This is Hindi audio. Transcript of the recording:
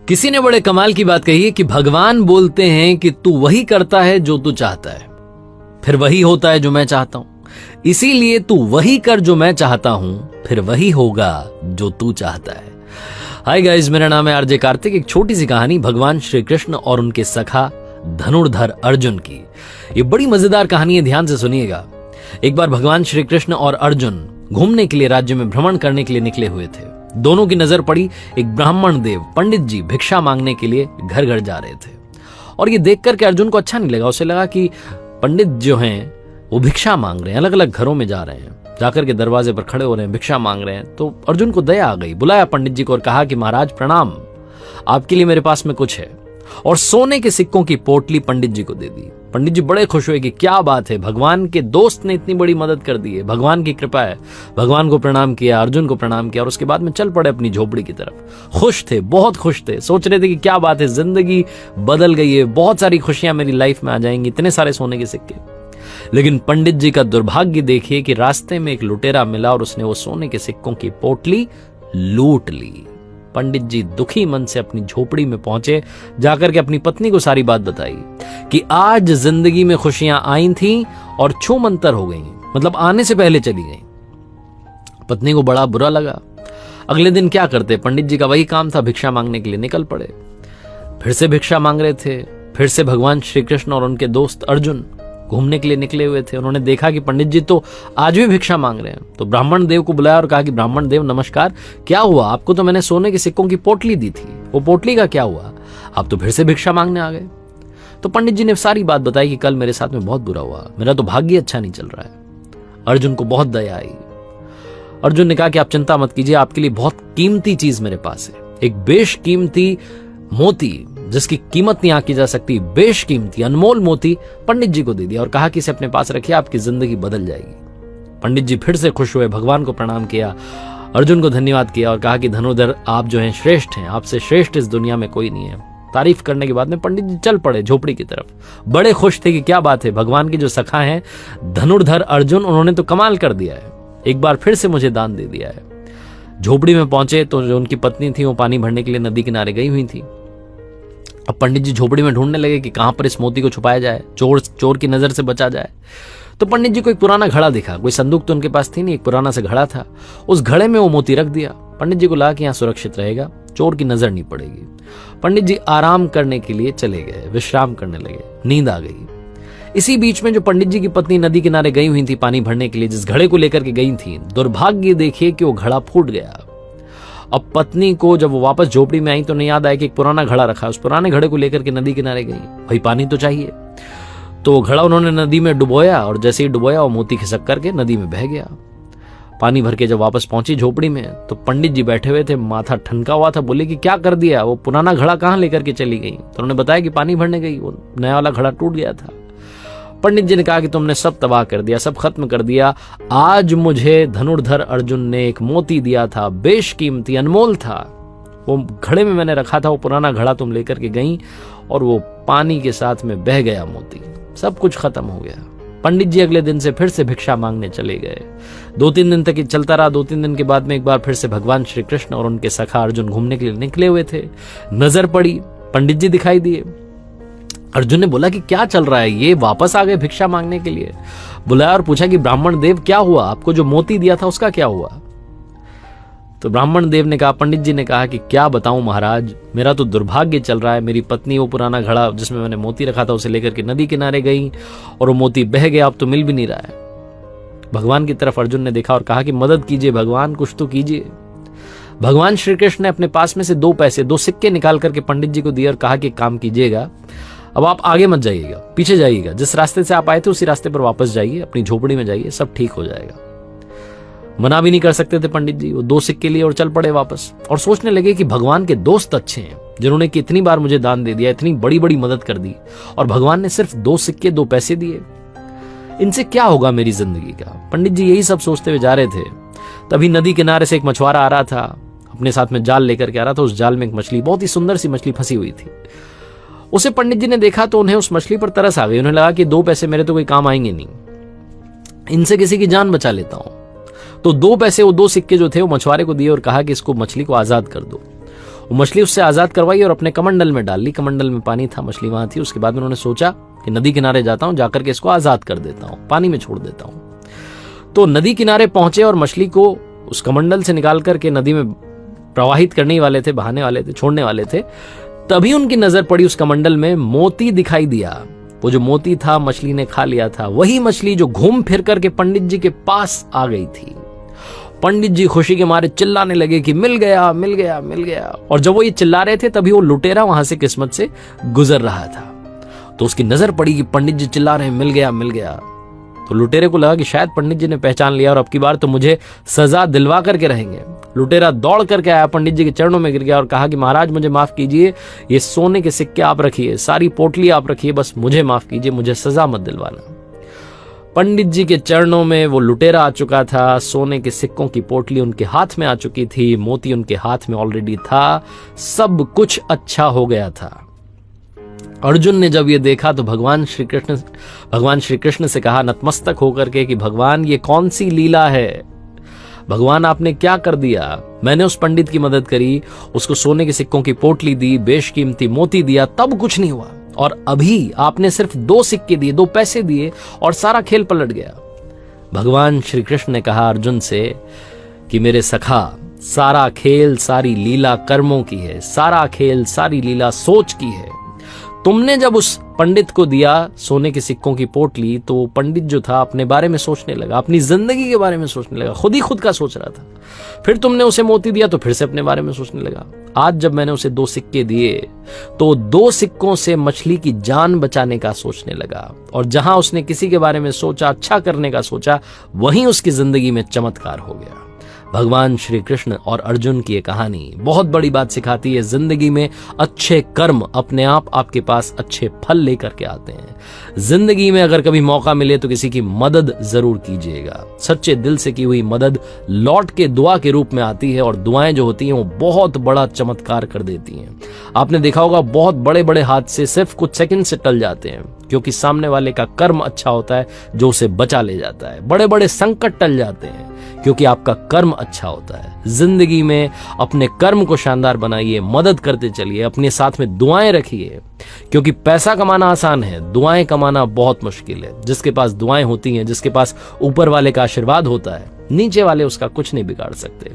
किसी ने बड़े कमाल की बात कही है कि भगवान बोलते हैं कि तू वही करता है जो तू चाहता है, फिर वही होता है जो मैं चाहता हूं, इसीलिए तू वही कर जो मैं चाहता हूं, फिर वही होगा जो तू चाहता है। हाय गाइस, मेरा नाम है आरजे कार्तिक। एक छोटी सी कहानी भगवान श्री कृष्ण और उनके सखा धनुर्धर अर्जुन की। ये बड़ी मजेदार कहानी है, ध्यान से सुनिएगा। एक बार भगवान श्री कृष्ण और अर्जुन घूमने के लिए राज्य में भ्रमण करने के लिए निकले हुए थे। दोनों की नजर पड़ी एक ब्राह्मण देव पंडित जी भिक्षा मांगने के लिए घर घर जा रहे थे। और ये देख करके अर्जुन को अच्छा नहीं लगा। उसे लगा कि पंडित जो हैं वो भिक्षा मांग रहे हैं, अलग अलग घरों में जा रहे हैं, जाकर के दरवाजे पर खड़े हो रहे हैं, भिक्षा मांग रहे हैं। तो अर्जुन को दया आ गई, बुलाया पंडित जी को और कहा कि महाराज प्रणाम, आपके लिए मेरे पास में कुछ है। और सोने के सिक्कों की पोटली पंडित जी को दे दी। पंडित जी बड़े खुश हुए कि क्या बात है, भगवान के दोस्त ने इतनी बड़ी मदद कर दी है, भगवान की कृपा है। भगवान को प्रणाम किया, अर्जुन को प्रणाम किया और उसके बाद में चल पड़े अपनी झोपड़ी की तरफ। खुश थे, बहुत खुश थे, सोच रहे थे कि क्या बात है, जिंदगी बदल गई है, बहुत सारी खुशियां मेरी लाइफ में आ जाएंगी, इतने सारे सोने के सिक्के। लेकिन पंडित जी का दुर्भाग्य देखिए कि रास्ते में एक लुटेरा मिला और उसने वो सोने के सिक्कों की पोटली लूट ली। पंडित जी दुखी मन से अपनी झोपड़ी में पहुंचे, जाकर के अपनी पत्नी को सारी बात बताई कि आज जिंदगी में खुशियां आई थीं और छूमंतर हो गई, मतलब आने से पहले चली गई। पत्नी को बड़ा बुरा लगा। अगले दिन क्या करते, पंडित जी का वही काम था, भिक्षा मांगने के लिए निकल पड़े। फिर से भिक्षा मांग रहे थे। फिर से भगवान श्री कृष्ण और उनके दोस्त अर्जुन घूमने के लिए निकले हुए थे। उन्होंने देखा कि पंडित जी तो आज भी भिक्षा मांग रहे हैं। तो ब्राह्मण देव को बुलाया और कहा कि ब्राह्मण देव नमस्कार, क्या हुआ, आपको तो मैंने सोने के सिक्कों की पोटली दी थी, वो पोटली का क्या हुआ, आप तो फिर से भिक्षा मांगने आ गए। तो पंडित जी ने सारी बात बताई कि कल मेरे साथ में बहुत बुरा हुआ, मेरा तो भाग्य अच्छा नहीं चल रहा है। अर्जुन को बहुत दया आई। अर्जुन ने कहा कि आप चिंता मत कीजिए, आपके लिए बहुत कीमती चीज मेरे पास है, एक बेशकीमती मोती जिसकी कीमत नहीं आंकी जा सकती, बेशकीमती अनमोल मोती पंडित जी को दे दिया और कहा कि इसे अपने पास रखिए, आपकी जिंदगी बदल जाएगी। पंडित जी फिर से खुश हुए, भगवान को प्रणाम किया, अर्जुन को धन्यवाद किया और कहा कि धनुर्धर आप जो हैं श्रेष्ठ हैं, आपसे श्रेष्ठ इस दुनिया में कोई नहीं है। तारीफ करने के बाद में पंडित जी चल पड़े झोपड़ी की तरफ। बड़े खुश थे कि क्या बात है, भगवान की जो सखा हैं धनुर्धर अर्जुन, उन्होंने तो कमाल कर दिया है, एक बार फिर से मुझे दान दे दिया है। झोपड़ी में पहुंचे तो जो उनकी पत्नी थी वो पानी भरने के लिए नदी किनारे गई हुई थी। अब पंडित जी झोपड़ी में ढूंढने लगे कि कहां पर इस मोती को छुपाया जाए, चोर की नजर से बचा जाए। तो पंडित जी को एक पुराना घड़ा दिखा। कोई संदूक तो उनके पास थी नहीं, एक पुराना सा घड़ा था। उस घड़े में वो मोती रख दिया। पंडित जी को लगा कि यहां सुरक्षित रहेगा, चोर की नजर नहीं पड़ेगी। पंडित जी आराम करने के लिए चले गए, विश्राम करने लगे, नींद आ गई। इसी बीच में जो पंडित जी की पत्नी नदी किनारे गई हुई थी पानी भरने के लिए, जिस घड़े को लेकर के गई थी, दुर्भाग्य देखिए कि वो घड़ा फूट गया। अब पत्नी को जब वो वापस झोपड़ी में आई तो नहीं याद आया कि एक पुराना घड़ा रखा, उस पुराने घड़े को लेकर के नदी किनारे गई। भाई पानी तो चाहिए, तो घड़ा उन्होंने नदी में डुबोया और जैसे ही डुबोया वो मोती खिसक करके नदी में बह गया। पानी भर के जब वापस पहुंची झोपड़ी में तो पंडित जी बैठे हुए थे, माथा ठनका हुआ था। बोले कि क्या कर दिया, वो पुराना घड़ा कहाँ लेकर के चली गई? तो उन्होंने बताया कि पानी भरने गई, वो नया वाला घड़ा टूट गया था। पंडित जी ने कहा कि तुमने सब तबाह कर दिया, सब खत्म कर दिया। आज मुझे धनुर्धर अर्जुन ने एक मोती दिया था, बेशकीमती अनमोल था, वो घड़े में मैंने रखा था, वो पुराना घड़ा तुम लेकर के गई और वो पानी के साथ में बह गया मोती, सब कुछ खत्म हो गया। पंडित जी अगले दिन से फिर से भिक्षा मांगने चले गए। 2-3 दिन तक ये चलता रहा। 2-3 दिन के बाद में एक बार फिर से भगवान श्री कृष्ण और उनके सखा अर्जुन घूमने के लिए निकले हुए थे। नजर पड़ी, पंडित जी दिखाई दिए। अर्जुन ने बोला कि क्या चल रहा है, ये वापस आ गए भिक्षा मांगने के लिए। बुलाया और पूछा कि ब्राह्मण देव क्या हुआ, आपको जो मोती दिया था उसका क्या हुआ? तो ब्राह्मण देव ने कहा, पंडित जी ने कहा कि क्या बताऊं महाराज, मेरा तो दुर्भाग्य चल रहा है। मेरी पत्नी वो पुराना घड़ा जिसमें मैंने मोती रखा था उसे लेकर के नदी किनारे गई और वो मोती बह गया, अब तो मिल भी नहीं रहा है। भगवान की तरफ अर्जुन ने देखा और कहा कि मदद कीजिए भगवान, कुछ तो कीजिए। भगवान श्री कृष्ण ने अपने पास में से 2 सिक्के निकाल करके पंडित जी को दिए और कहा कि काम कीजिएगा, अब आप आगे मत जाइएगा, पीछे जाइएगा, जिस रास्ते से आप आए थे उसी रास्ते पर वापस जाइए, अपनी झोपड़ी में जाइए, सब ठीक हो जाएगा। मना भी नहीं कर सकते थे पंडित जी, वो 2 सिक्के लिए और चल पड़े वापस। और सोचने लगे कि भगवान के दोस्त अच्छे हैं, जिन्होंने कि इतनी बार मुझे दान दे दिया, इतनी बड़ी बड़ी मदद कर दी, और भगवान ने सिर्फ 2 सिक्के 2 पैसे दिए, इनसे क्या होगा मेरी जिंदगी का। पंडित जी यही सब सोचते हुए जा रहे थे। तभी नदी किनारे से एक मछुआरा आ रहा था, अपने साथ में जाल लेकर के आ रहा था। उस जाल में एक मछली, बहुत ही सुंदर सी मछली फंसी हुई थी। उसे पंडित जी ने देखा तो उन्हें उस मछली पर तरस आ गई। उन्हें लगा कि 2 पैसे मेरे तो कोई काम आएंगे नहीं, इनसे किसी की जान बचा लेता हूं। तो 2 पैसे, वो 2 सिक्के जो थे वो मछुआरे को दिए और कहा कि इसको, मछली को आजाद कर दो। वो मछली उससे आजाद करवाई और अपने कमंडल में डाल ली। कमंडल में पानी था, मछली वहां थी। उसके बाद में उन्होंने सोचा कि नदी किनारे जाता हूं, जाकर के इसको आजाद कर देता हूं, पानी में छोड़ देता हूं। तो नदी किनारे पहुंचे और मछली को उस कमंडल से निकाल करके नदी में प्रवाहित करने वाले थे, बहाने वाले थे, छोड़ने वाले थे। तभी उनकी नजर पड़ी उस कमंडल में मोती दिखाई दिया। वो जो मोती था मछली ने खा लिया था, वही मछली जो घूम फिर करके पंडित जी के पास आ गई थी। पंडित जी खुशी के मारे चिल्लाने लगे कि मिल गया, मिल गया, मिल गया। और जब वो ये चिल्ला रहे थे तभी वो लुटेरा वहां से किस्मत से गुजर रहा था। तो उसकी नजर पड़ी कि पंडित जी चिल्ला रहे हैं मिल गया, मिल गया। तो लुटेरे को लगा कि शायद पंडित जी ने पहचान लिया और अब की बार तो मुझे सजा दिलवा करके रहेंगे। लुटेरा दौड़ करके आया, पंडित जी के चरणों में गिर गया और कहा कि महाराज मुझे माफ कीजिए, ये सोने के सिक्के आप रखिए, सारी पोटली आप रखिए, बस मुझे माफ कीजिए, मुझे सजा मत दिलवाना। पंडित जी के चरणों में वो लुटेरा आ चुका था। सोने के सिक्कों की पोटली उनके हाथ में आ चुकी थी, मोती उनके हाथ में ऑलरेडी था, सब कुछ अच्छा हो गया था। अर्जुन ने जब ये देखा तो भगवान श्री कृष्ण से कहा नतमस्तक होकर के कि भगवान ये कौन सी लीला है, भगवान आपने क्या कर दिया। मैंने उस पंडित की मदद करी, उसको सोने के सिक्कों की पोटली दी, बेशकीमती मोती दिया, तब कुछ नहीं हुआ। और अभी आपने सिर्फ 2 सिक्के दिए, 2 पैसे दिए और सारा खेल पलट गया। भगवान श्री कृष्ण ने कहा अर्जुन से कि मेरे सखा, सारा खेल सारी लीला कर्मों की है, सारा खेल सारी लीला सोच की है। तुमने जब उस पंडित को दिया सोने के सिक्कों की पोटली, तो पंडित जो था अपने बारे में सोचने लगा, अपनी जिंदगी के बारे में सोचने लगा, खुद ही खुद का सोच रहा था। फिर तुमने उसे मोती दिया तो फिर से अपने बारे में सोचने लगा। आज जब मैंने उसे 2 सिक्के दिए तो 2 सिक्कों से मछली की जान बचाने का सोचने लगा। और जहां उसने किसी के बारे में सोचा, अच्छा करने का सोचा, वहीं उसकी जिंदगी में चमत्कार हो गया। भगवान श्री कृष्ण और अर्जुन की ये कहानी बहुत बड़ी बात सिखाती है। जिंदगी में अच्छे कर्म अपने आप आपके पास अच्छे फल लेकर के आते हैं। जिंदगी में अगर कभी मौका मिले तो किसी की मदद जरूर कीजिएगा। सच्चे दिल से की हुई मदद लौट के दुआ के रूप में आती है और दुआएं जो होती हैं वो बहुत बड़ा चमत्कार कर देती हैं। आपने देखा होगा बहुत बड़े बड़े हादसे सिर्फ कुछ सेकंड से टल जाते हैं, क्योंकि सामने वाले का कर्म अच्छा होता है जो उसे बचा ले जाता है। बड़े बड़े संकट टल जाते हैं क्योंकि आपका कर्म अच्छा होता है। जिंदगी में अपने कर्म को शानदार बनाइए, मदद करते चलिए, अपने साथ में दुआएं रखिए, क्योंकि पैसा कमाना आसान है, दुआएं कमाना बहुत मुश्किल है। जिसके पास दुआएं होती हैं, जिसके पास ऊपर वाले का आशीर्वाद होता है, नीचे वाले उसका कुछ नहीं बिगाड़ सकते।